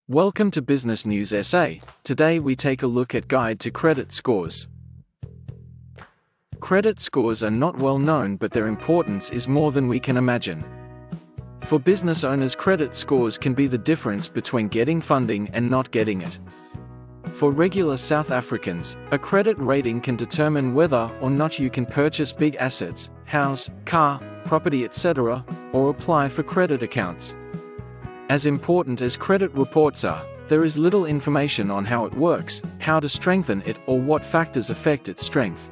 Welcome to Business News SA. Today we take a look at Guide to Credit Scores. Credit scores are not well known, but their importance is more than we can imagine. For business owners, credit scores can be the difference between getting funding and not getting it. For regular South Africans, a credit rating can determine whether or not you can purchase big assets, house, car, property, etc., or apply for credit accounts. As important as credit reports are, there is little information on how it works, how to strengthen it, or what factors affect its strength.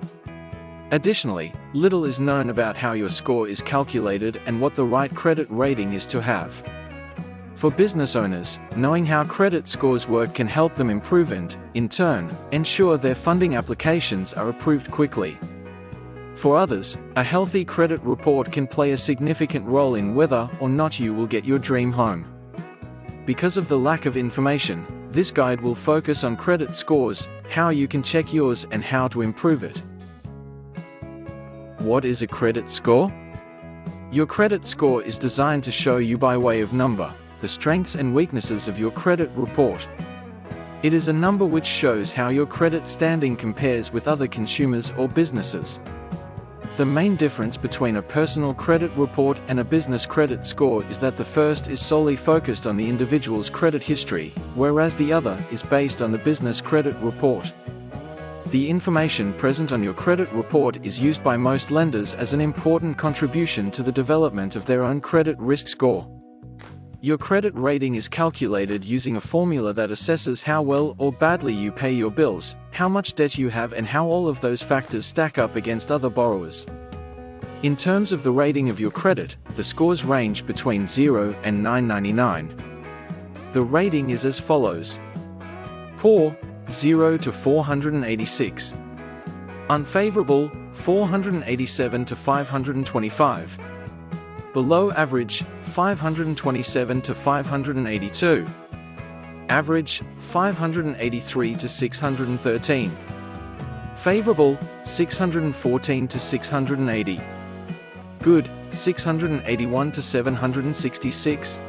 Additionally, little is known about how your score is calculated and what the right credit rating is to have. For business owners, knowing how credit scores work can help them improve and, in turn, ensure their funding applications are approved quickly. For others, a healthy credit report can play a significant role in whether or not you will get your dream home. Because of the lack of information, this guide will focus on credit scores, how you can check yours, and how to improve it. What is a credit score? Your credit score is designed to show you by way of number the strengths and weaknesses of your credit report. It is a number which shows how your credit standing compares with other consumers or businesses. The main difference between a personal credit report and a business credit score is that the first is solely focused on the individual's credit history, whereas the other is based on the business credit report. The information present on your credit report is used by most lenders as an important contribution to the development of their own credit risk score. Your credit rating is calculated using a formula that assesses how well or badly you pay your bills, how much debt you have, and how all of those factors stack up against other borrowers. In terms of the rating of your credit, the scores range between 0 and 999. The rating is as follows: poor, 0 to 486. Unfavorable, 487 to 525. Below average, 527 to 582. Average, 583 to 613. Favorable, 614 to 680. Good, 681 to 766.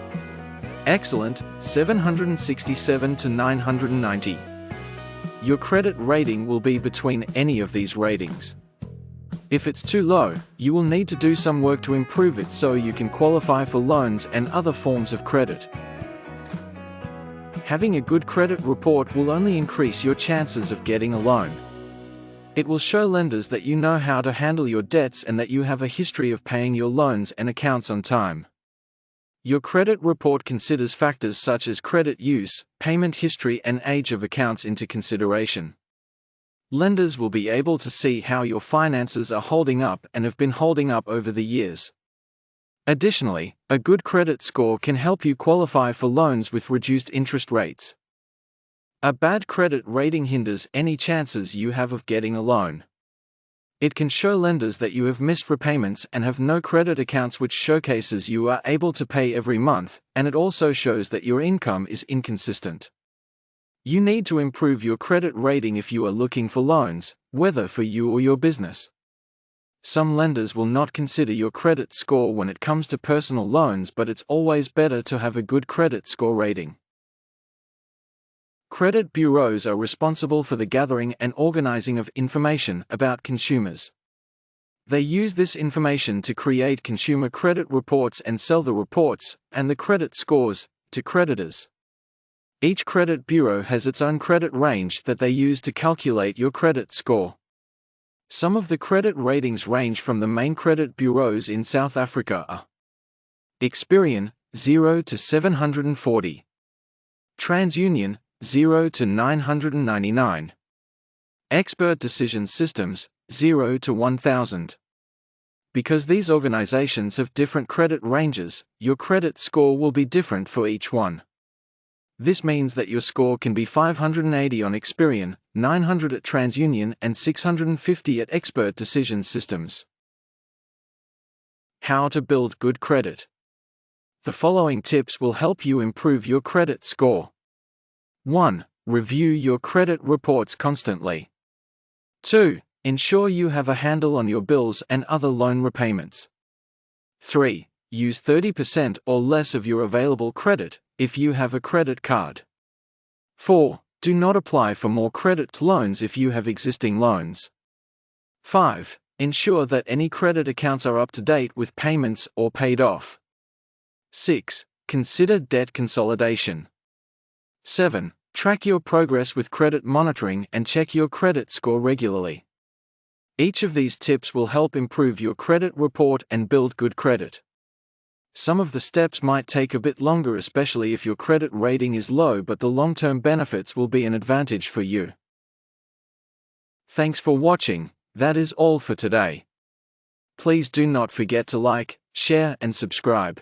Excellent, 767 to 990. Your credit rating will be between any of these ratings. If it's too low, you will need to do some work to improve it so you can qualify for loans and other forms of credit. Having a good credit report will only increase your chances of getting a loan. It will show lenders that you know how to handle your debts and that you have a history of paying your loans and accounts on time. Your credit report considers factors such as credit use, payment history, and age of accounts into consideration. Lenders will be able to see how your finances are holding up and have been holding up over the years. Additionally, a good credit score can help you qualify for loans with reduced interest rates. A bad credit rating hinders any chances you have of getting a loan. It can show lenders that you have missed repayments and have no credit accounts, which showcases you are able to pay every month, and it also shows that your income is inconsistent. You need to improve your credit rating if you are looking for loans, whether for you or your business. Some lenders will not consider your credit score when it comes to personal loans, but it's always better to have a good credit score rating. Credit bureaus are responsible for the gathering and organizing of information about consumers. They use this information to create consumer credit reports and sell the reports, and the credit scores, to creditors. Each credit bureau has its own credit range that they use to calculate your credit score. Some of the credit ratings range from the main credit bureaus in South Africa are Experian, 0 to 740. TransUnion, 0 to 999. Expert Decision Systems, 0 to 1000. Because these organizations have different credit ranges, your credit score will be different for each one. This means that your score can be 580 on Experian, 900 at TransUnion, and 650 at Expert Decision Systems. How to build good credit. The following tips will help you improve your credit score. 1. Review your credit reports constantly. 2. Ensure you have a handle on your bills and other loan repayments. 3. Use 30% or less of your available credit, if you have a credit card. 4. Do not apply for more credit loans if you have existing loans. 5. Ensure that any credit accounts are up to date with payments or paid off. 6. Consider debt consolidation. 7. Track your progress with credit monitoring and check your credit score regularly. Each of these tips will help improve your credit report and build good credit. Some of the steps might take a bit longer, especially if your credit rating is low, but the long-term benefits will be an advantage for you. Thanks for watching. That is all for today. Please do not forget to like, share and subscribe.